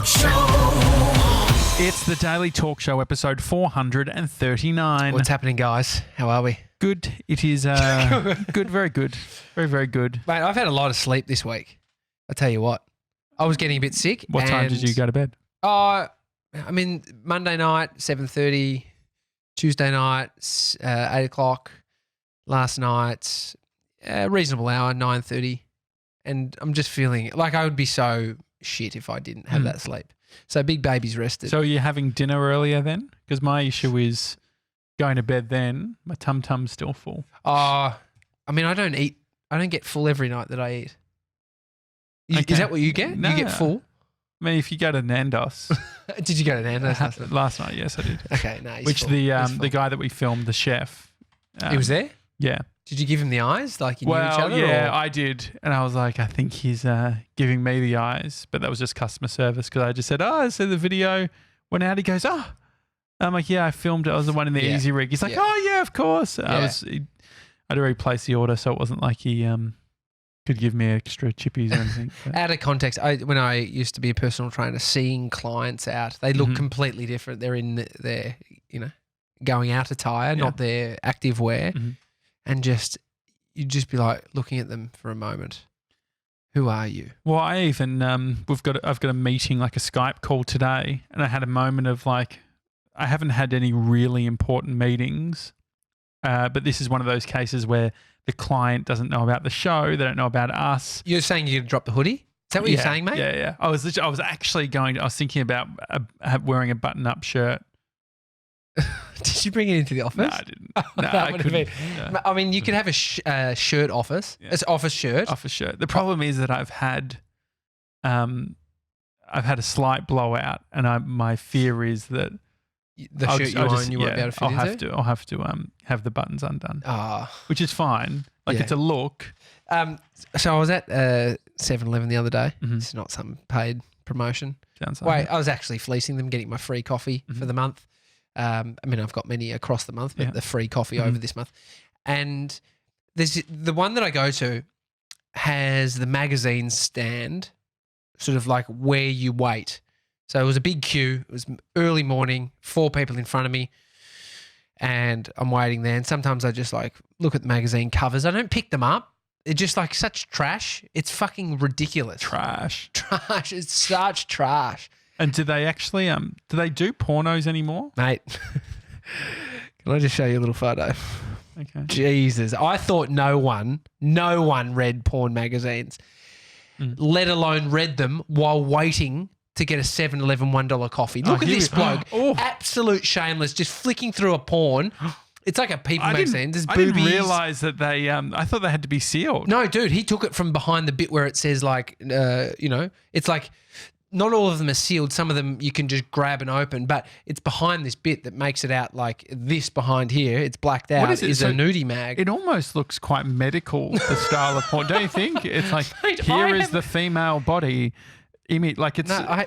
Talk Show. It's the Daily Talk Show, episode 439. What's happening, guys? How are we? Good. It is good, very good. Very, very good. Mate, I've had a lot of sleep this week. I tell you what. I was getting a bit sick. What time did you go to bed? Monday night, 7:30. Tuesday night, 8 o'clock. Last night, reasonable hour, 9:30. And I'm just feeling like I would be so shit if I didn't have that sleep. So big baby's rested. So are you having dinner earlier then? Because my issue is going to bed then. My tum-tum's still full. I don't eat. I don't get full every night that I eat. Okay. Is that what you get? No. You get full? I mean, if you go to Nando's. Did you go to Nando's last night? Yes, I did. Okay, no, he's Which full. the guy that we filmed, the chef. He was there? Yeah. Did you give him the eyes like you knew each other? Yeah, or? I did. And I was like, I think he's giving me the eyes. But that was just customer service because I just said, I said the video went out. He goes, I'm like, yeah, I filmed it. I was the one in the easy rig. He's like, oh, yeah, of course. I'd already placed the order, so it wasn't like he could give me extra chippies or anything. Out of context, when I used to be a personal trainer, seeing clients out, they look completely different. They're in their, going out attire, not their active wear. Mm-hmm. And you'd just be like looking at them for a moment. Who are you? Well, I even I've got a meeting, like a Skype call today, and I had a moment of like, I haven't had any really important meetings, but this is one of those cases where the client doesn't know about the show, they don't know about us. You're saying you're gonna drop the hoodie? Is that what you're saying, mate? Yeah. I was actually I was thinking about wearing a button-up shirt. Did you bring it into the office? No, I didn't. No, I couldn't. No. I mean, you could have a shirt office. Yeah. It's office shirt. Office shirt. The problem is that I've had a slight blowout, and my fear is that the shirt you own, you won't be able to fit into? I'll have to have the buttons undone, which is fine. Like it's a look. So I was at 7-Eleven the other day. Mm-hmm. It's not some paid promotion. Sounds like I was actually fleecing them, getting my free coffee for the month. I've got many across the month, but the free coffee over this month. And there's the one that I go to has the magazine stand, sort of like where you wait. So it was a big queue. It was early morning, 4 people in front of me, and I'm waiting there. And sometimes I just like look at the magazine covers. I don't pick them up. It's just like such trash. It's fucking ridiculous. Trash. It's such trash. And do they actually do they do pornos anymore? Mate, can I just show you a little photo? Okay. Jesus. I thought no one read porn magazines, let alone read them while waiting to get a 7-Eleven $1 coffee. Look at this bloke. Absolute shameless, just flicking through a porn. It's like a People magazine. There's boobies. I didn't realise that they I thought they had to be sealed. No, dude, he took it from behind the bit where it says like, it's like not all of them are sealed. Some of them you can just grab and open, but it's behind this bit that makes it out like this behind here. It's blacked out. What is a nudie mag. It almost looks quite medical, the style of porn. Don't you think? It's like, mate, here is the female body image. Like it's... No, I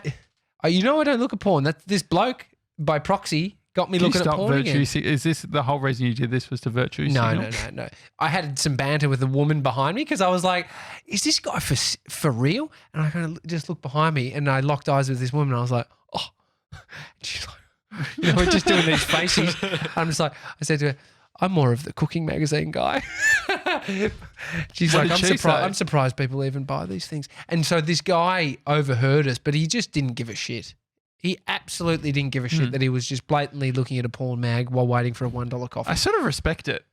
don't look at porn. This bloke, by proxy, got me looking at porn again. Is this the whole reason you did this was to virtue signal? No. I had some banter with a woman behind me because I was like, is this guy for real? And I kind of just looked behind me and I locked eyes with this woman and I was like, oh. And she's like, we're just doing these faces. I'm just like, I said to her, I'm more of the cooking magazine guy. She's like, I'm surprised people even buy these things. And so this guy overheard us, but he just didn't give a shit. He absolutely didn't give a shit that he was just blatantly looking at a porn mag while waiting for a $1 coffee. I sort of respect it.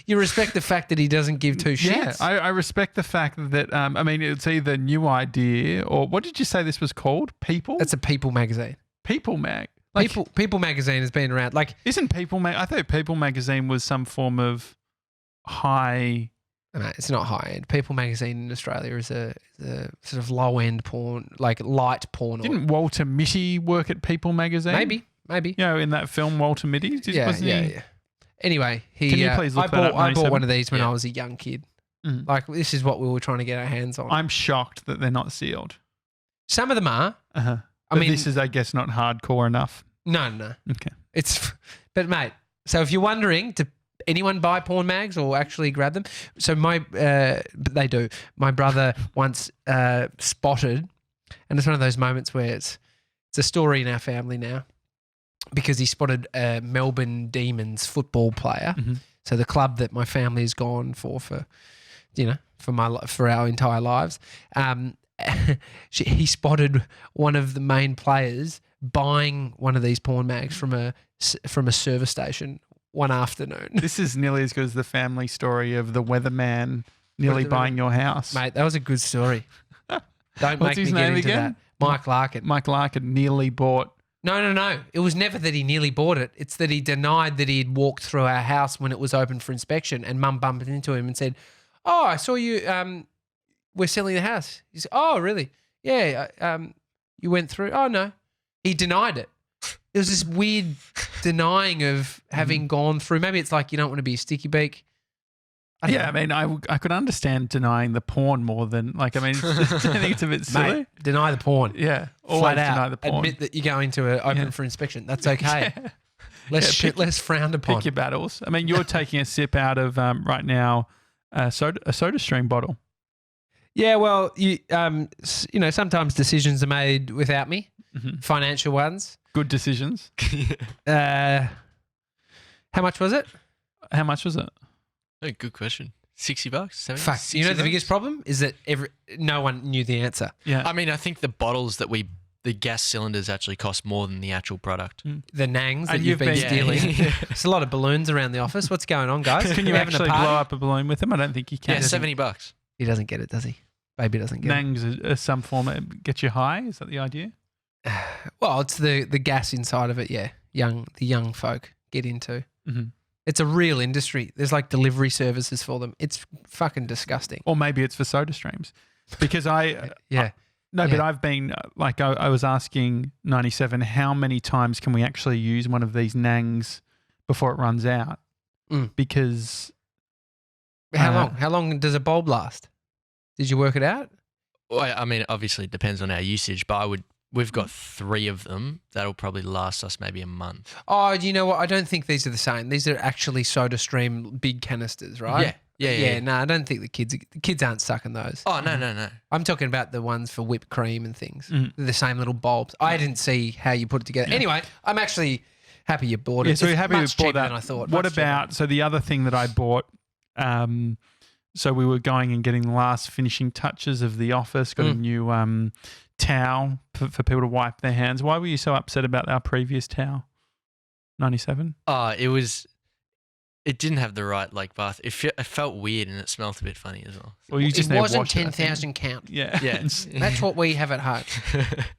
You respect the fact that he doesn't give two shits? Yeah, I respect the fact that, it's either New Idea or what did you say this was called? People? That's a People magazine. People mag. Like, People magazine has been around. Like, isn't People mag? I thought People magazine was some form of high... No, it's not high end. People magazine in Australia is a sort of low end porn, like light porn. Didn't Walter Mitty work at People magazine? Maybe. In that film Walter Mitty. Yeah. Anyway, can you please look that up? I bought one of these when I was a young kid. Like this is what we were trying to get our hands on. I'm shocked that they're not sealed. Some of them are. But this is, I guess, not hardcore enough. No. Okay. But mate. So if you're wondering to. Anyone buy porn mags or actually grab them? So they do. My brother once spotted And it's one of those moments where it's a story in our family now because he spotted a Melbourne Demons football player. Mm-hmm. So the club that my family has gone for our entire lives. He spotted one of the main players buying one of these porn mags from a service station one afternoon. This is nearly as good as the family story of the weatherman nearly buying your house. Mate, that was a good story. Don't What's make me his get name into again? that. Mike Larkin. Mike Larkin nearly bought. No. It was never that he nearly bought it. It's that he denied that he had walked through our house when it was open for inspection, and Mum bumped into him and said, "Oh, I saw you. We're selling the house." He said, "Oh, really? Yeah. You went through? Oh, no." He denied it. It was this weird denying of having gone through. Maybe it's like you don't want to be a sticky beak. I mean, I could understand denying the porn more than I think it's a bit silly. Mate, deny the porn. Yeah, always Flat out. deny the porn. Admit that you're going to an open for inspection. That's okay. Less frowned upon. Pick your battles. I mean, you're taking a sip out of right now a soda stream bottle. Yeah, well, you sometimes decisions are made without me, financial ones. Good decisions. How much was it? How much was it? Oh, good question. $60, 70? Fuck. You know the biggest problem is that no one knew the answer. Yeah. I mean, I think the bottles that the gas cylinders actually cost more than the actual product. The nangs that And you've been you've been- stealing. Yeah. There's a lot of balloons around the office. What's going on, guys? Can you having a actually party? blow up a balloon with them? I don't think you can. Yeah, $70. He doesn't get it, does he? Baby doesn't get Nangs are some form of get you high. Is that the idea? it. Well, it's the gas inside of it, yeah. The young folk get into. Mm-hmm. It's a real industry. There's like delivery services for them. It's fucking disgusting. Or maybe it's for soda streams. Because Yeah. but I've been I was asking 97 how many times can we actually use one of these nangs before it runs out? Because How long does a bulb last? Did you work it out? Well, I mean, obviously it depends on our usage, but we've got 3 of them. That'll probably last us maybe a month. Oh, you know what? I don't think these are the same. These are actually SodaStream big canisters, right? Yeah. No, I don't think the kids aren't sucking those. Oh, no. I'm talking about the ones for whipped cream and things. They're the same little bulbs. I didn't see how you put it together. Anyway, I'm actually happy you bought it. yeah, so you're It's happy much you bought cheaper that. than I thought. What Much cheaper. about so the other thing that I bought? So we were going and getting the last finishing touches of the office. Got a new towel for people to wipe their hands. Why were you so upset about our previous towel? 97. It didn't have the right bath. It felt weird and it smelled a bit funny as well. Well, you It just need to wasn't wash it, I think. 10,000 count. Yeah. Yeah. That's what we have at home.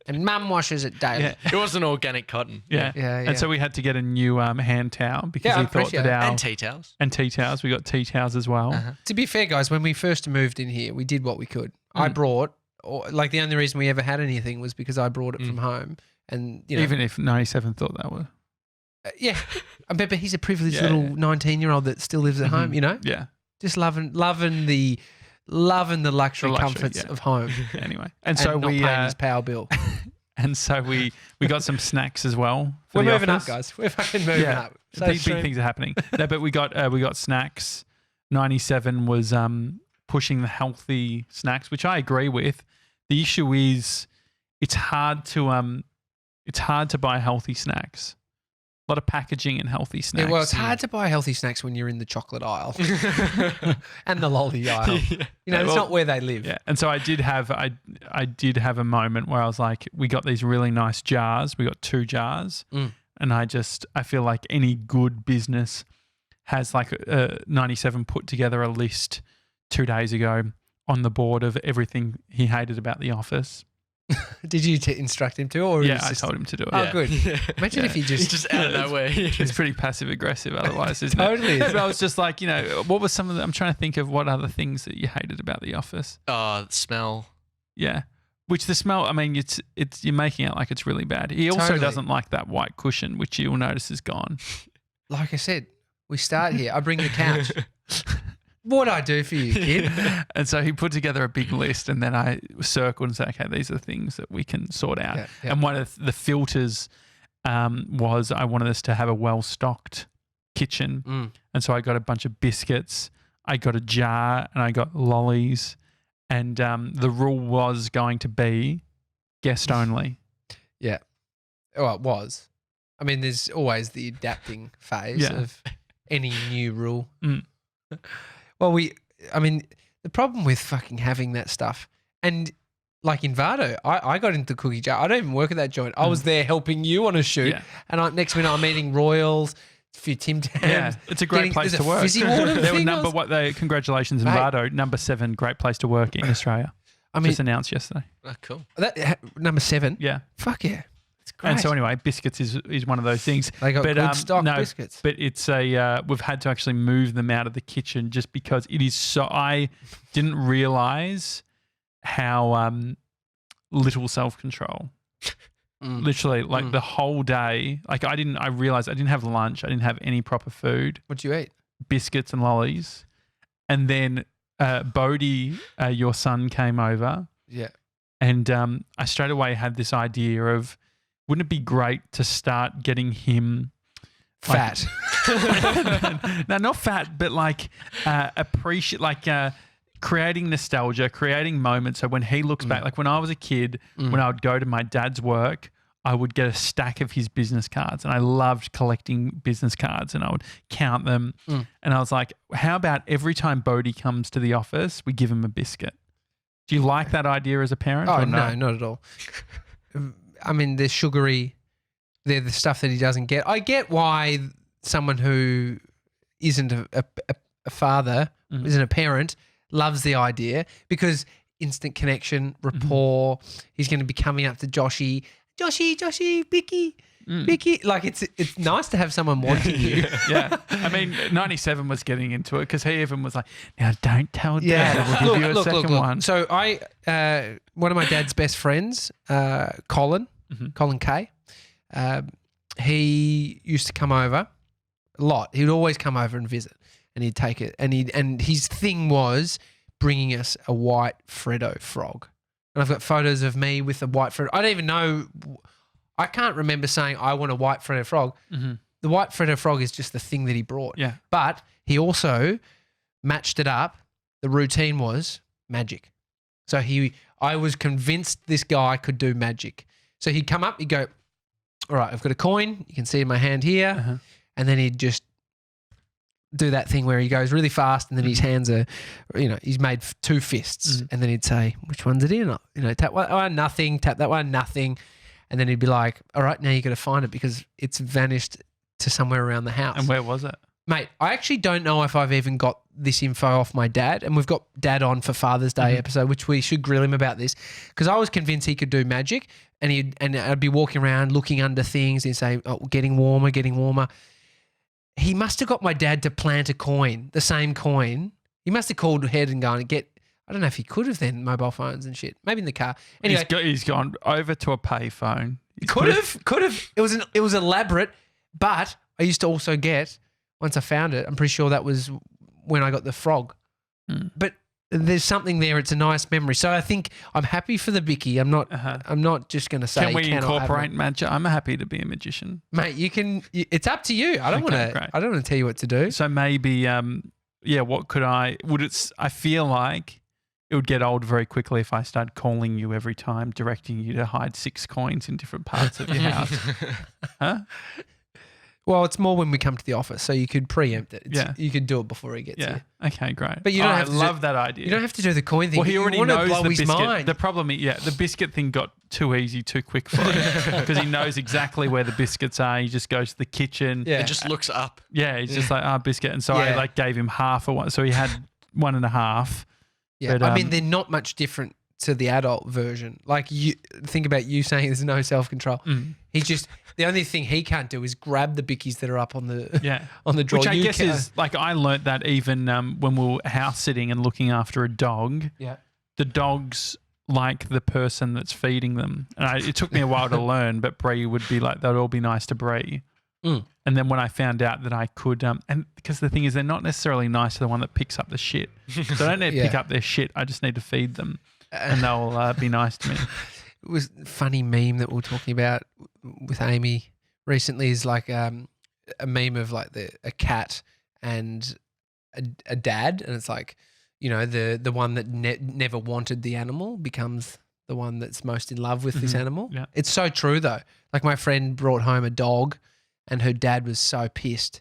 And Mum washes it daily. Yeah. It wasn't organic cotton. Yeah. Yeah. And so we had to get a new hand towel because Yeah, I he thought appreciate that it. our And tea towels. and tea towels. We got tea towels as well. Uh-huh. To be fair, guys, when we first moved in here, we did what we could. I brought, the only reason we ever had anything was because I brought it from home. And, Even if 97 thought that were. yeah. But he's a privileged Yeah. little 19-year-old that still lives at home, Yeah. Just loving the luxury The luxury, comforts yeah. of home. Anyway. And And so not we paying his power bill. and so we got some snacks as well. For We're the moving office. up, guys. We're fucking moving up. So big things are happening. No, but we got snacks. 97 was pushing the healthy snacks, which I agree with. The issue is it's hard to buy healthy snacks. A lot of packaging and healthy snacks. Yeah, well, it's hard to buy healthy snacks when you're in the chocolate aisle and the lolly aisle. Yeah. It's Well, not where they live. Yeah, and so I did have a moment where I was like, we got these really nice jars. We got 2 jars, and I feel like any good business has 97 put together a list 2 days ago on the board of everything he hated about the office. Did you instruct him to? Or Yeah, was I just- told him to do it. Oh, Yeah. good. Yeah. Imagine if he It's just just out of nowhere. It's pretty passive aggressive otherwise, isn't Totally it? is. But I was just like, what was some of the, I'm trying to think of what other things that you hated about the office. The smell. Yeah. Which the smell, I mean, it's you're making it like it's really bad. He also Totally. doesn't like that white cushion, which you'll notice is gone. like I said, we start here. I bring the couch. What'd I do for you, kid? And so he put together a big list, and then I circled and said, okay, these are the things that we can sort out. Yeah, yeah. And one of the filters was I wanted us to have a well-stocked kitchen. And so I got a bunch of biscuits, I got a jar, and I got lollies. And the rule was going to be guest only. Yeah. Well, it was. I mean, there's always the adapting phase Yeah. of any new rule. Mm. Well, the problem with fucking having that stuff, and like in Vardo, I got into cookie jar. I don't even work at that joint. I was there helping you on a shoot, Yeah. and next minute I'm eating Royals, a few Tim Tams. Yeah, it's a great place to work. Fizzy water They were thing. congratulations in Mate. Vardo, number 7 great place to work in Australia. I mean, Just announced yesterday. Oh, cool. number 7. Yeah. Fuck yeah, it's great. And so anyway, Biscuits is one of those things. They got good stock no, biscuits. But it's we've had to actually move them out of the kitchen just because it is so. I didn't realize how little self-control. Literally, like the whole day. Like I realized I didn't have lunch. I didn't have any proper food. What'd you eat? Biscuits and lollies, and then Bodhi, your son, came over. Yeah. And I straight away had this idea of, wouldn't it be great to start getting him Fat. no, not fat, but like appreciate, like creating nostalgia, creating moments. So when he looks back, like when I was a kid, when I would go to my dad's work, I would get a stack of his business cards, and I loved collecting business cards, and I would count them. And I was like, how about every time Bodhi comes to the office, we give him a biscuit? Do you like that idea as a parent? Oh, or no, not at all. I mean, they're sugary. They're the stuff that he doesn't get. I get why someone who isn't a father, isn't a parent, loves the idea, because instant connection, rapport. He's going to be coming up to Joshy, Bicky. Like it's nice to have someone wanting you. Yeah. I mean, 97 was getting into it because he even was like, now don't tell Dad. We'll give you a second one. So one of my dad's best friends, Colin K, he used to come over a lot. He'd always come over and visit, and he'd take it. And his thing was bringing us a white Freddo frog. And I've got photos of me with a white Freddo. I don't even know. I can't remember saying I want a white Freddo frog. The white Freddo frog is just the thing that he brought. Yeah. But he also matched it up. The routine was magic. So I was convinced this guy could do magic. So he'd come up, he'd go, all right, I've got a coin. You can see in my hand here. And then he'd just do that thing where he goes really fast, and then his hands are, he's made 2 fists. And then he'd say, which one's it in? Tap one, nothing. Tap that one, nothing. And then he'd be like, all right, now you got to find it because it's vanished to somewhere around the house. And where was it? Mate, I actually don't know if I've even got this info off my dad, and we've got Dad on for Father's Day episode, which we should grill him about this, because I was convinced he could do magic, and I'd be walking around looking under things and say, oh, getting warmer. He must have got my dad to plant a coin, the same coin. He must have called ahead and gone and get, I don't know if he could have then, mobile phones and shit, maybe in the car. Anyway, He's gone over to a payphone. Could have. It was elaborate, but I used to also get, once I found it, I'm pretty sure that was when I got the frog. But there's something there. It's a nice memory. So I think I'm happy for the Bicky. I'm not just going to say. Can we cannot have incorporate it. magic? I'm happy to be a magician. Mate, you can. It's up to you. I don't want to. Great. I don't want to tell you what to do. So maybe, what could I? I feel like it would get old very quickly if I started calling you every time, directing you to hide 6 coins in different parts of your house. Huh? Well, it's more when we come to the office, so you could preempt it. Yeah. You could do it before he gets here. Okay, great. But you don't have I to love that idea. You don't have to do the coin thing. Well, he already you knows blow the his biscuit. mind. The problem is, the biscuit thing got too easy, too quick for him because he knows exactly where the biscuits are. He just goes to the kitchen. Yeah. It just looks up. Yeah, he's just like, biscuit. And so I gave him half of one. So he had 1.5. Yeah, But, I mean, they're not much different to the adult version. Like, you think about you saying there's no self-control. He's just, the only thing he can't do is grab the bickies that are up on the on the drawer. Which I guess is, like, I learnt that even when we were house sitting and looking after a dog. Yeah. The dogs like the person that's feeding them. And it took me a while to learn, but Bree would be like, that'd all be nice to Bree. And then when I found out that I could, and because the thing is, they're not necessarily nice to the one that picks up the shit. So I don't need to pick up their shit. I just need to feed them, and they'll be nice to me. It was a funny meme that we were talking about with Amy recently, is like a meme of like a cat and a dad, and it's like, the one that never wanted the animal becomes the one that's most in love with this animal. Yeah. It's so true though. Like my friend brought home a dog and her dad was so pissed.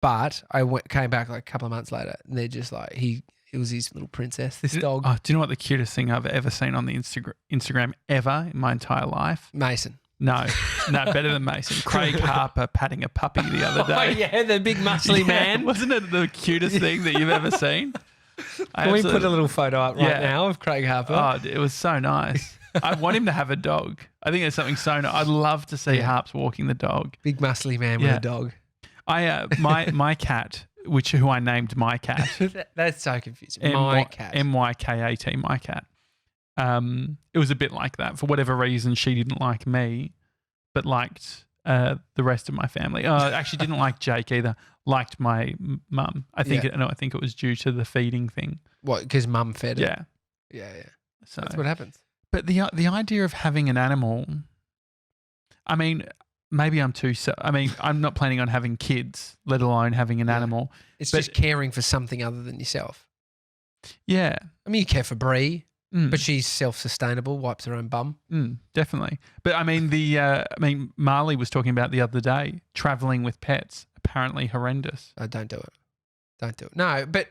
But came back like a couple of months later and they're just like, it was his little princess, this dog. Oh, do you know what the cutest thing I've ever seen on the Instagram ever in my entire life? Mason. No, better than Mason. Craig Harper patting a puppy the other day. Oh yeah, the big muscly man. Wasn't it the cutest thing that you've ever seen? Can we put a little photo up now of Craig Harper? Oh, it was so nice. I want him to have a dog. I think it's something so nice. I'd love to see Harps walking the dog. Big muscly man with a dog. My cat, who I named my cat. That's so confusing. My cat. MYKAT, my cat. It was a bit like that. For whatever reason, she didn't like me, but liked the rest of my family. Actually, didn't like Jake either. Liked my mum. I think it was due to the feeding thing. What? Because mum fed it. Yeah. Yeah. So that's what happens. But the idea of having an animal, I mean, maybe I'm I'm not planning on having kids, let alone having an animal. It's just caring for something other than yourself. Yeah. I mean, you care for Brie, but she's self-sustainable, wipes her own bum. Definitely. But I mean, Marley was talking about the other day, traveling with pets, apparently horrendous. Oh, don't do it. Don't do it. No, but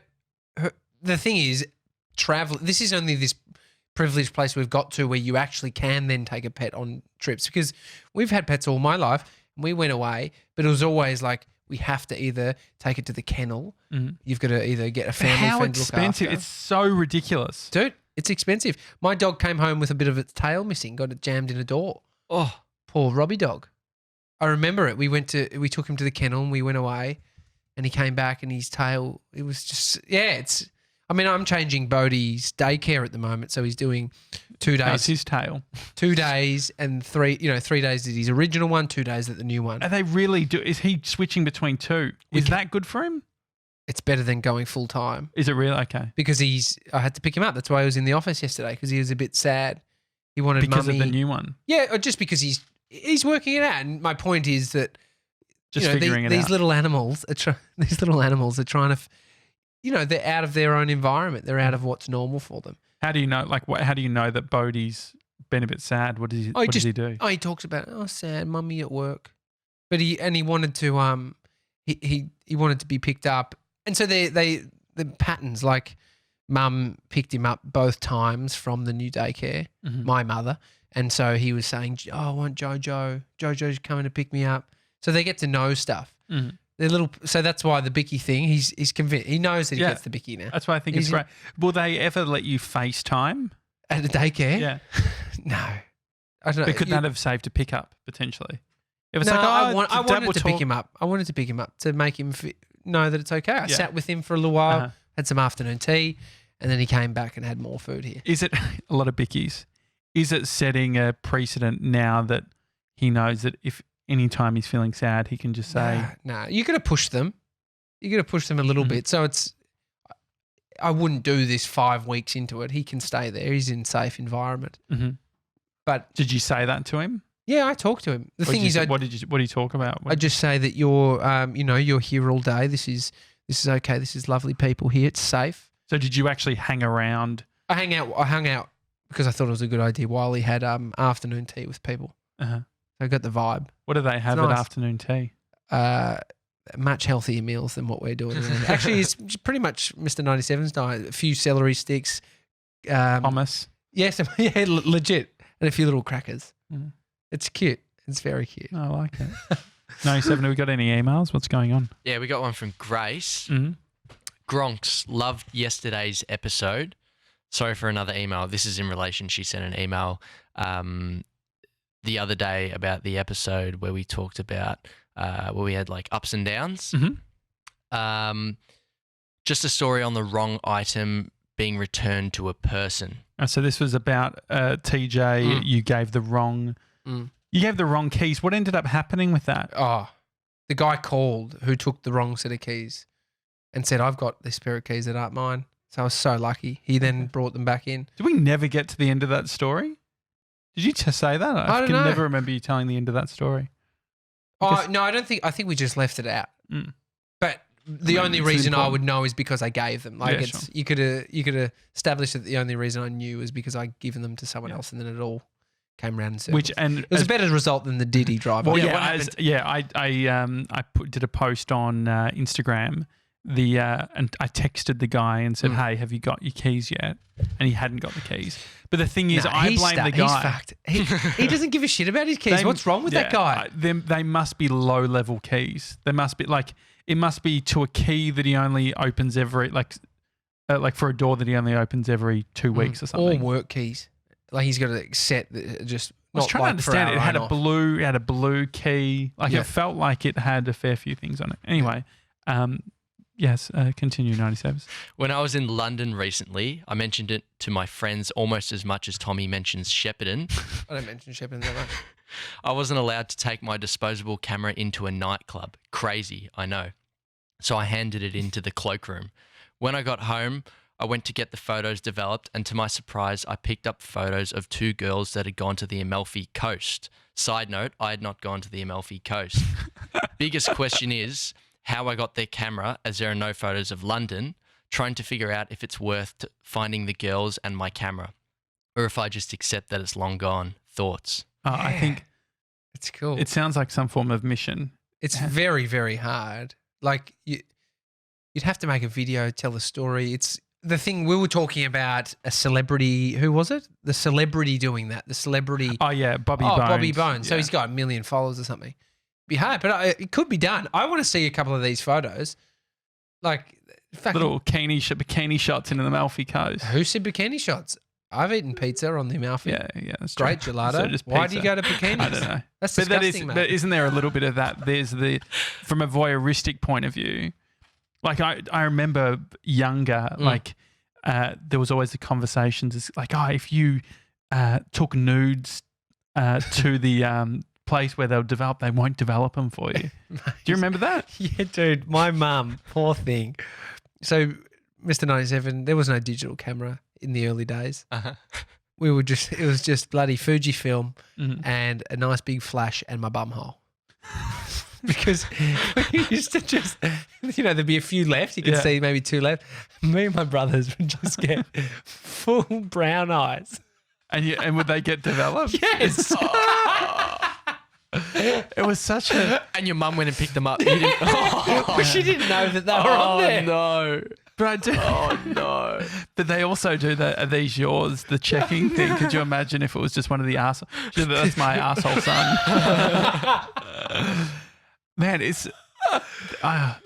the thing is, this is only this privileged place we've got to where you actually can then take a pet on trips, because we've had pets all my life and we went away, but it was always like we have to either take it to the kennel. You've got to either get a family friend to look after. How expensive. It's so ridiculous. Dude, it's expensive. My dog came home with a bit of its tail missing, got it jammed in a door. Oh, poor Robbie dog. I remember it. We took him to the kennel and we went away and he came back and his tail, it was just, I'm changing Bodhi's daycare at the moment. So he's doing 2 days. How's his tail? 2 days and 3 days at his original one, 2 days at the new one. Are they really is he switching between two? Is that good for him? It's better than going full time. Is it really? Okay. Because I had to pick him up. That's why I was in the office yesterday, because he was a bit sad. He wanted because mummy. of the new one. Yeah, or just because he's working it out. And my point is that figuring it out. These little animals are trying to, they're out of their own environment. They're out of what's normal for them. How do you know? How do you know that Bodhi's been a bit sad? What does he do? Oh, he talks about sad mummy at work, but he wanted to he wanted to be picked up, and so the patterns, like mum picked him up both times from the new daycare, my mother, and so he was saying, I want Jojo. Jojo's coming to pick me up. So they get to know stuff. So that's why the Bicky thing, he's convinced. He knows that he gets the Bicky now. That's why I think it's great. Will they ever let you FaceTime? At a daycare? Yeah. No. I don't know. But could that have saved a pickup potentially? If it's I wanted to pick him up. I wanted to pick him up to make him know that it's okay. I sat with him for a little while, had some afternoon tea, and then he came back and had more food here. Is it a lot of Bickies? Is it setting a precedent now that he knows that if anytime he's feeling sad, he can just say... No, you got to push them. You got to push them a little bit. So I wouldn't do this 5 weeks into it. He can stay there. He's in a safe environment. But did you say that to him? Yeah, I talked to him. The thing is, what do you talk about? I just say that you're here all day. This is okay. This is lovely people here. It's safe. So did you actually hang around? I hung out because I thought it was a good idea while he had afternoon tea with people. I got the vibe. What do they have at afternoon tea? Much healthier meals than what we're doing. Actually, it's pretty much Mr. 97's diet. A few celery sticks. Hummus. Yes, legit. And a few little crackers. It's cute. It's very cute. I like it. 97, have we got any emails? What's going on? Yeah, we got one from Grace. Gronks loved yesterday's episode. Sorry for another email. This is in relation. She sent an email the other day about the episode where we talked about where we had like ups and downs. Just a story on the wrong item being returned to a person. So this was about TJ. You gave the wrong. You gave the wrong keys. What ended up happening with that? Oh, the guy called who took the wrong set of keys and said, "I've got this pair of keys that aren't mine." So I was so lucky. He then brought them back in. Did we never get to the end of that story? Did you just say that? I can never remember you telling the end of that story. No, I don't think. I think we just left it out. But the only it's reason I important. would know is because I gave them. Like Yeah, it's sure. you could establish that the only reason I knew was because I'd given them to someone else, and then it all came around in circles. It was a better result than the Diddy driver. Well, Yeah, I did a post on Instagram. And I texted the guy and said, "Hey, have you got your keys yet?" And he hadn't got the keys. But the thing is, I blame the guy. He's fucked. He doesn't give a shit about his keys. What's wrong with that guy? They must be low level keys. They must be it must be to a key that he only opens every like for a door that he only opens every 2 weeks or something. Or work keys. Like he's got a set that just. I was trying to understand it. It had a blue key. Like it felt like it had a fair few things on it. Anyway, yes, continue 97s. When I was in London recently, I mentioned it to my friends almost as much as Tommy mentions Shepparton. I don't mention Shepparton that much. I wasn't allowed to take my disposable camera into a nightclub. Crazy, I know. So I handed it into the cloakroom. When I got home, I went to get the photos developed, and to my surprise, I picked up photos of 2 girls that had gone to the Amalfi Coast. Side note, I had not gone to the Amalfi Coast. Biggest question is how I got their camera, as there are no photos of London, trying to figure out if it's worth finding the girls and my camera, or if I just accept that it's long gone. Thoughts? I think it's cool. it sounds like some form of mission. It's very, very hard. Like you'd have to make a video, tell a story. It's the thing we were talking about. A celebrity, who was it? The celebrity doing that. The celebrity. Oh yeah, Bobby Bones. Bobby Bones. So Yeah. he's got 1 million followers or something. Be hard, but it could be done. I want to see a couple of these photos. Like little bikini shots into the Amalfi Coast. Who said bikini shots? I've eaten pizza on the Amalfi. Yeah, that's Great true. gelato. So just Why do you pizza. go to bikinis? I don't know. That's But disgusting, mate. but isn't there a little bit of that? There's from a voyeuristic point of view. Like I remember younger, there was always the conversations. It's like, if you took nudes to the place where they'll develop, they won't develop them for you. Do you remember that? Yeah, dude. My mum, poor thing. So, Mr. 97, there was no digital camera in the early days. Uh-huh. It was just bloody Fujifilm Mhm. and a nice big flash and my bumhole. Because we used to just, there'd be a few left. You could see maybe 2 left. Me and my brothers would just get full brown eyes. And would they get developed? Yes. It was such a. And your mum went and picked them up. You didn't, But she didn't know that they were on there. no. But I do. Oh, no. But they also do the "Are these yours?" the checking thing. Could you imagine if it was just one of the arse? That's my arsehole son. Man, it's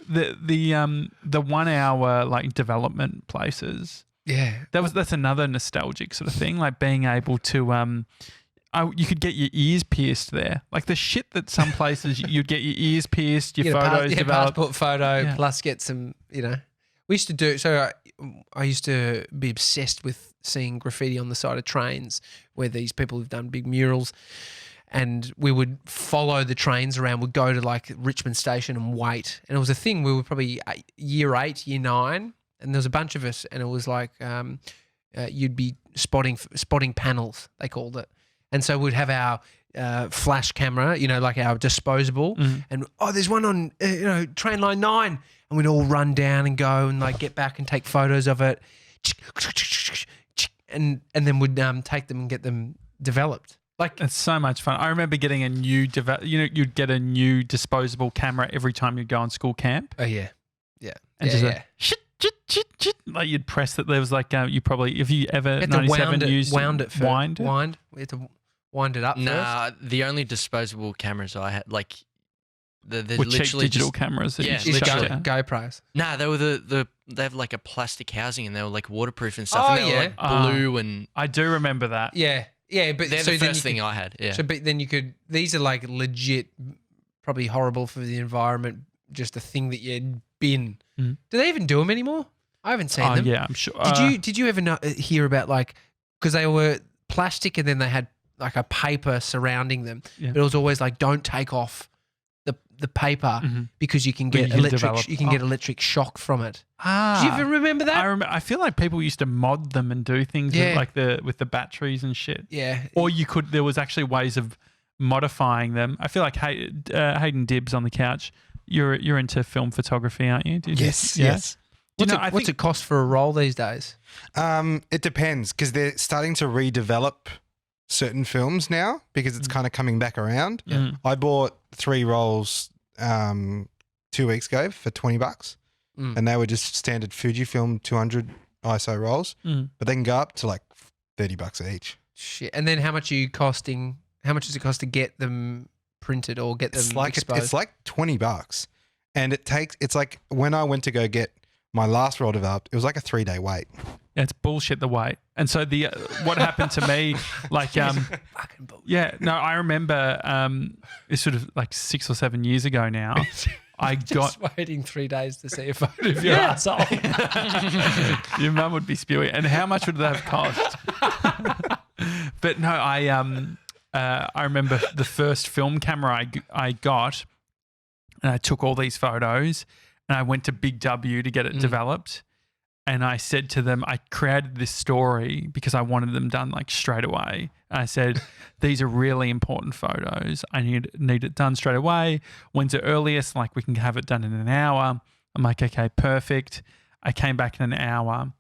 the 1 hour development places. Yeah. That's another nostalgic sort of thing, like being able to you could get your ears pierced there. Like the shit that some places you'd get your ears pierced, your photos developed. Passport photo, Yeah. plus get some, We used to do, so I used to be obsessed with seeing graffiti on the side of trains where these people have done big murals, and we would follow the trains around. We'd go to Richmond Station and wait. And it was a thing. We were probably year 8, year 9, and there was a bunch of us, and it was like you'd be spotting panels, they called it. And so we'd have our flash camera, like our disposable, and there's one on train line 9, and we'd all run down and go and get back and take photos of it, and then we'd take them and get them developed. It's so much fun. I remember getting a new you'd get a new disposable camera every time you'd go on school camp. Oh yeah, And just like you'd press that. There was you probably, if you ever you had to 97 used wound it first. wind. We had to wind it up Nah, the only disposable cameras I had, they're with cheap literally digital just, cameras. That Yeah, you first. just literally. chuck GoPros. Nah, they were they have a plastic housing, and they were waterproof and stuff. Oh, and they yeah. were blue, and I do remember that. Yeah, but they're so the then first you thing I had. Yeah. So, but then you could. These are legit, probably horrible for the environment. Just a thing that you bin. Mm. Do they even do them anymore? I haven't seen them. Yeah, I'm sure. Did you ever hear about because they were plastic and then they had a paper surrounding them, Yeah. but it was always don't take off the paper because you can But get you can develop- get electric shock from it. Ah, Do you ever remember that? I feel like people used to mod them and do things Yeah. with the batteries and shit. Yeah. Or there was actually ways of modifying them. I feel like Hayden Dibbs on the couch You're into film photography, aren't you? Yes. Yeah. Yes. What's it cost for a roll these days? It depends because they're starting to redevelop certain films now because it's kind of coming back around. Yeah. I bought 3 rolls 2 weeks ago for $20, and they were just standard Fujifilm 200 ISO rolls, but they can go up to like $30 each. Shit. And then how much are you costing? How much does it cost to get them printed or get them exposed? It's like $20, and it's like when I went to go get my last roll developed, it was like a 3-day wait. Yeah, it's bullshit the wait. And so what happened to me, like, fucking bullshit. yeah, no, I remember it's sort of like 6 or 7 years ago now. I got waiting 3 days to see a photo of your asshole. Your mum would be spewing. And how much would that have cost? But no, I remember the first film camera I got, and I took all these photos, and I went to Big W to get it developed. And I said to them, I created this story because I wanted them done like straight away. And I said, these are really important photos. I need it done straight away. When's the earliest? Like we can have it done in an hour. I'm like, okay, perfect. I came back in an hour,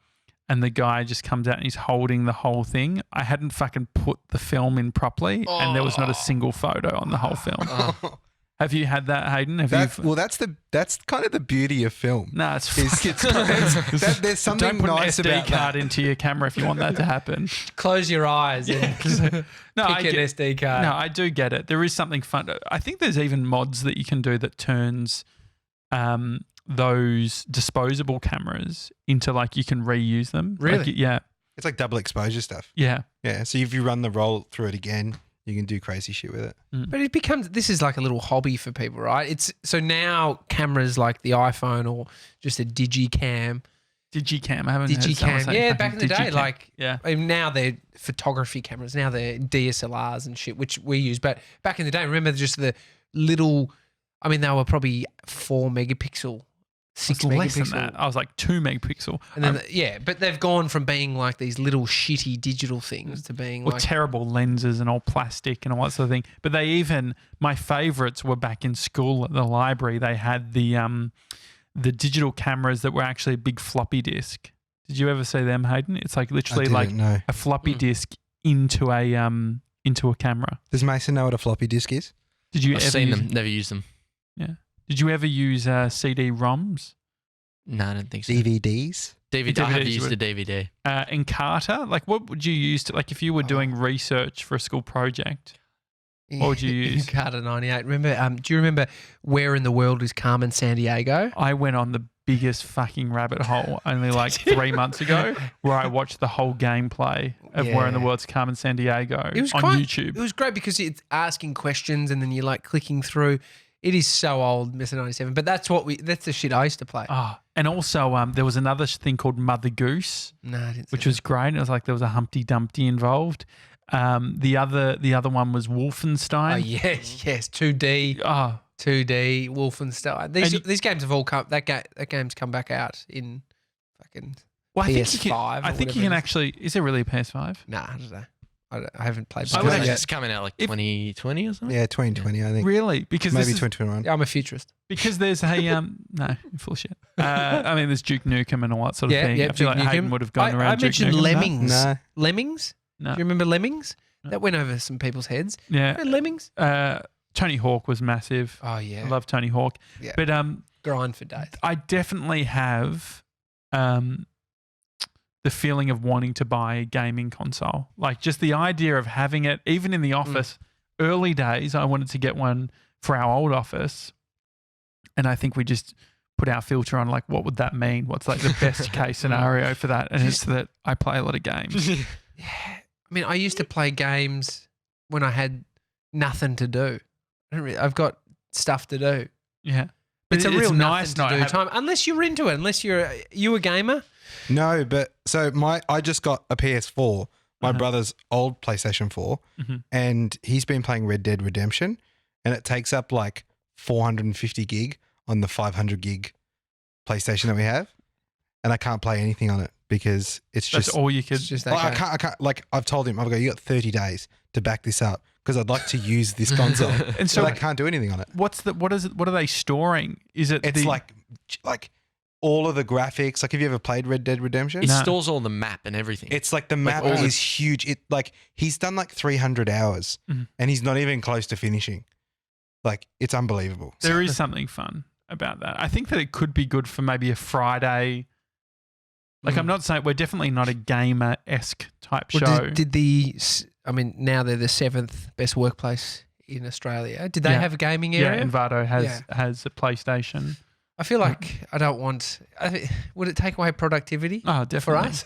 and the guy just comes out and he's holding the whole thing. I hadn't fucking put the film in properly, and there was not a single photo on the whole film. Have you had that, Hayden? That's kind of the beauty of film. No, it's there's something Don't put nice an SD about card that. into your camera if you want that to happen. Close your eyes and pick an SD card. No, I do get it. There is something fun. I think there's even mods that you can do that turns those disposable cameras into like you can reuse them. Really? Like, yeah. It's like double exposure stuff. Yeah. Yeah. So if you run the roll through it again, you can do crazy shit with it. But this is like a little hobby for people, right? So now cameras like the iPhone or just a digicam. Digicam. I haven't heard someone say Yeah, fucking back in the day, digicam. like Yeah. I mean, now they're photography cameras. Now they're DSLRs and shit, which we use. But back in the day, remember just the little, I mean, they were probably 4 megapixel, 6 It's less than megapixel. that. I was like 2 megapixel. And then, but they've gone from being like these little shitty digital things to being With like terrible lenses and all plastic and all that sort of thing. But my favourites were back in school at the library. They had the digital cameras that were actually a big floppy disk. Did you ever see them, Hayden? It's like literally like a floppy disk into a camera. Does Mason know what a floppy disk is? Did you I've ever seen use, them, never used them. Yeah. Did you ever use CD-ROMs? No, I don't think so. DVDs? DVD. I have DVDs used would- a DVD. Encarta? Like what would you use to, like if you were doing research for a school project? What would you use? Encarta 98. Remember? Do you remember Where in the World is Carmen Sandiego? I went on the biggest fucking rabbit hole only like 3 months ago where I watched the whole gameplay of Where in the World's Carmen Sandiego on YouTube. It was great because it's asking questions and then you're like clicking through. It is so old, Mr. 97, but that's the shit I used to play. Oh, and also there was another thing called Mother Goose, No, I didn't see which was great. It was like there was a Humpty Dumpty involved. The other one was Wolfenstein. Oh, yes, 2D. Oh, 2D, Wolfenstein. These games have all come. That game's come back out in fucking well, PS5. I think you can actually. Is it really a PS5? Nah, I don't know. I haven't played. I would that yet. it's coming out like 2020 or something. Yeah, 2020, I think. Really? Because Maybe this is- 2021. Yeah, I'm a futurist. because there's a no, you're full of shit. I mean, there's Duke Nukem and all that sort of thing. I feel Duke like Hayden Nukem. would have gone around. I Duke mentioned Nukem. Lemmings. No. Lemmings? No. Do you remember Lemmings? No. That went over some people's heads. Yeah. Remember Lemmings? Tony Hawk was massive. Oh yeah, I love Tony Hawk. Yeah. But grind for days. I definitely have the feeling of wanting to buy a gaming console. Like just the idea of having it, even in the office. Early days, I wanted to get one for our old office. And I think we just put our filter on like, what would that mean? What's like the best case scenario for that? And it's that I play a lot of games. Yeah. I mean, I used to play games when I had nothing to do. I've got stuff to do. Yeah. It's a real nice nothing to do not time, unless you're into it. Unless you a gamer. No, but so I just got a PS4, my brother's old PlayStation 4, and he's been playing Red Dead Redemption, and it takes up like 450 gig on the 500 gig PlayStation that we have, and I can't play anything on it because it's That's just all you could. It's just that Well, I game. can't. Like I've told him, you got 30 days to back this up because I'd like to use this console. And so so I can't do anything on it. what are they storing? Is it It's like all of the graphics. Like, have you ever played Red Dead Redemption? It stores all the map and everything. It's like the map all is the- huge. It like he's done like 300 hours and he's not even close to finishing. Like, it's unbelievable. there is something fun about that. I think that it could be good for maybe a Friday. Like, I'm not saying we're definitely not a gamer-esque type show. Well, now they're the 7th best workplace in Australia. Did they Yeah. have a gaming Yeah, area? Envato has a PlayStation. I feel like I don't want. Would it take away productivity Oh, for definitely. us?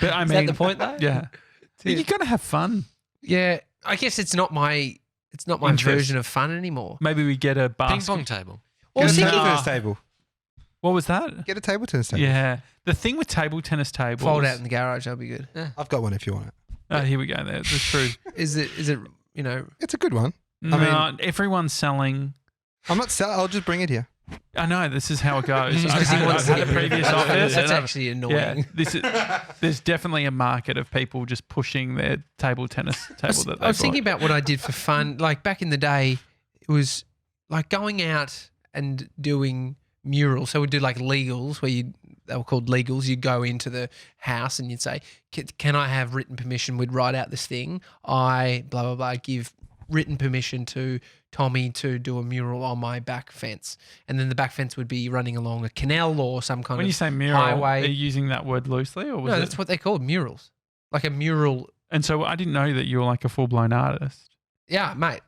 But I Is mean, that the point though? Yeah, you got to have fun. Yeah. I guess it's not my Interest. version of fun anymore. Maybe we get a Ping basket. pong table. Well, I was Get a thinking table tennis table. What was that? Get a table tennis table. Yeah, the thing with table tennis tables. fold out in the garage. That'll be good. I've got one if you want it. Oh, here we go. That's true. Is it? It's a good one. No, everyone's selling. I'm not selling. I'll just bring it here. I know this is how it goes. Just 'cause I've he had, wants I've had to a get rid of previous it. office. That's and I've- actually annoying. there's definitely a market of people just pushing their table tennis table that they I was bought. thinking about what I did for fun. Like back in the day, it was like going out and doing murals. So we'd do like legals where they were called legals. You'd go into the house and you'd say, can I have written permission? We'd write out this thing. I, blah, blah, blah, give written permission to Tommy to do a mural on my back fence. And then the back fence would be running along a canal or some kind when of you say mural, highway. are you using that word loosely, or was No, it? that's what they're called, murals. Like a mural. And so I didn't know that you were like a full blown artist. Yeah, mate.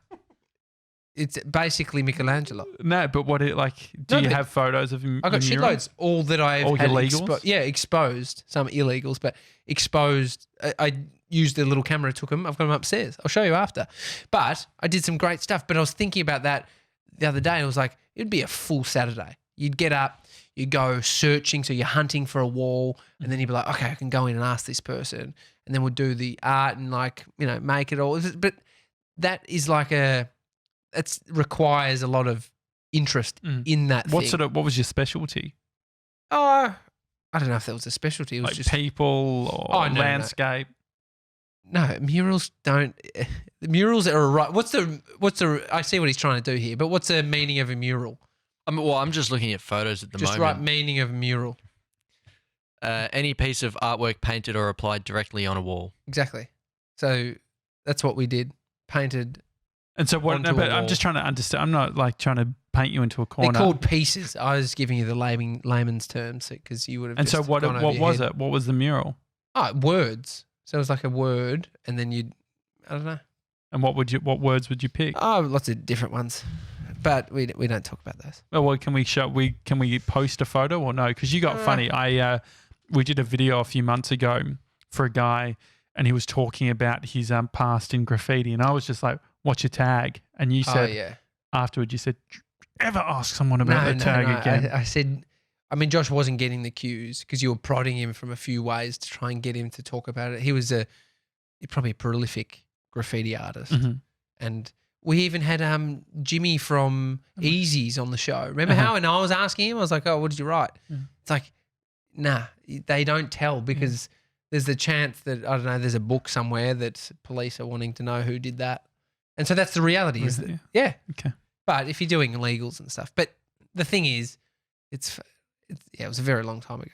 It's basically Michelangelo. No, but what it like? Do No, you but have photos of I got your mural? shitloads. All that I've All had your legals? exposed. Some illegals, but exposed. I used a little camera, took them. I've got them upstairs. I'll show you after. But I did some great stuff. But I was thinking about that the other day. And I was like, it'd be a full Saturday. You'd get up, you'd go searching. So you're hunting for a wall. And then you'd be like, okay, I can go in and ask this person. And then we'll do the art and make it all. But that is like it requires a lot of interest in that thing. What was your specialty? Oh, I don't know if that was a specialty. It was Like just people or no. landscape? no murals. Don't the murals are right. What's the? I see what he's trying to do here, but what's the meaning of a mural? I'm just looking at photos at the Just moment. write meaning of a mural. Any piece of artwork painted or applied directly on a wall. Exactly. So that's what we did. Painted. And so what? Onto No, a but I'm wall. just trying to understand. I'm not like trying to paint you into a They're corner. called pieces. I was giving you the layman's terms because you would have. And so just what? gone over What your was head. it? What was the mural? Oh, words. So it was like a word, and then I don't know. And what words would you pick? Oh, lots of different ones, but we don't talk about those. Well, can we post a photo or no? Because you got funny. We did a video a few months ago for a guy, and he was talking about his past in graffiti, and I was just like, "What's your tag?" And you said afterwards, you said, "Ever ask someone about the tag again?" I said, Josh wasn't getting the cues because you were prodding him from a few ways to try and get him to talk about it. He was probably a prolific graffiti artist, and we even had Jimmy from Easy's on the show. Remember how? And I was asking him, I was like, "Oh, what did you write?" It's like, nah, they don't tell because there's the chance that, I don't know, there's a book somewhere that police are wanting to know who did that. And so that's the reality. Is that, Okay. But if you're doing illegals and stuff. But the thing is, it was a very long time ago.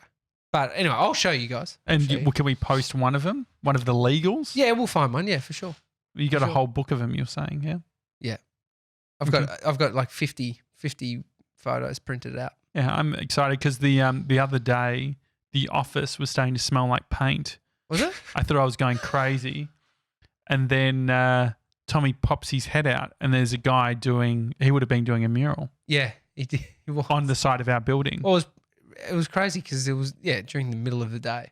But anyway, I'll show you guys. And can we post one of them? One of the legals? Yeah, we'll find one. Yeah, for sure. You got a sure. whole book of them, you're saying, yeah? Yeah. I've got like 50 photos printed out. Yeah, I'm excited because the other day, the office was starting to smell like paint. Was it? I thought I was going crazy. And then Tommy pops his head out and there's a guy he would have been doing a mural Yeah, he did. He was. on the side of our building. Well, it was crazy because it was, during the middle of the day.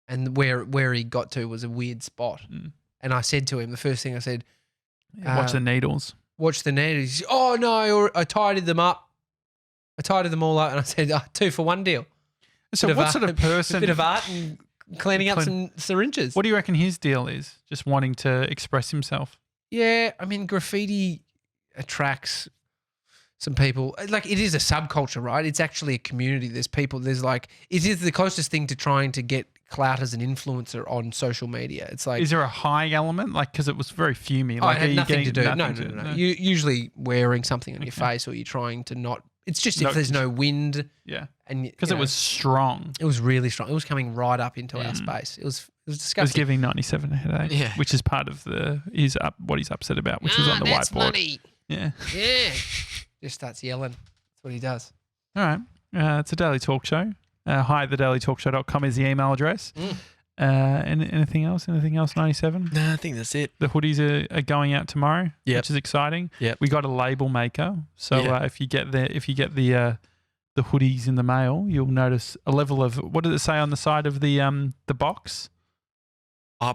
And where he got to was a weird spot. And I said to him, the first thing I said, Watch the needles. watch the net. He said, oh, no, I tidied them up. I tidied them all up. And I said, 2 for 1 deal. So Bit what of sort of art- person? A bit of art and cleaning up some syringes. What do you reckon his deal is? Just wanting to express himself. Yeah, graffiti attracts some people. Like, it is a subculture, right? It's actually a community. There's people, it is the closest thing to trying to get clout as an influencer on social media. It's like, Is there a high element? Like, because it was very fumey. oh, Like, it had are you nothing to do. getting No. nothing You usually wearing something on your Okay. face, or you're trying to not. It's just No, if there's no wind, Yeah. and Because it was strong. it was really strong. It was coming right up into our space. It was It was disgusting. giving 97 a headache. Yeah. Which is part of what he's upset about, which was on the that's whiteboard. money. Yeah. Yeah. Just starts yelling. That's what he does. All right. It's a Daily Talk Show. Hi at thedailytalkshow.com is the email address. Anything else? Anything else, 97? No, I think that's it. The hoodies are going out tomorrow, Yep. which is exciting. Yep. We got a label maker, so Yeah. if you get the hoodies in the mail, you'll notice a level of, what does it say on the side of the box? Oh,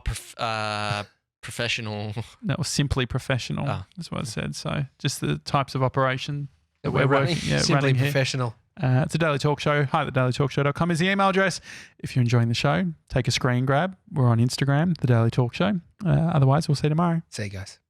professional. That was simply professional. Oh. That's what it said. So just the types of operation that We're running. working. Yeah, Simply running here. professional. It's a Daily Talk Show. Hi at thedailytalkshow.com is the email address. If you're enjoying the show, take a screen grab. We're on Instagram, The Daily Talk Show. Otherwise, we'll see you tomorrow. See you guys.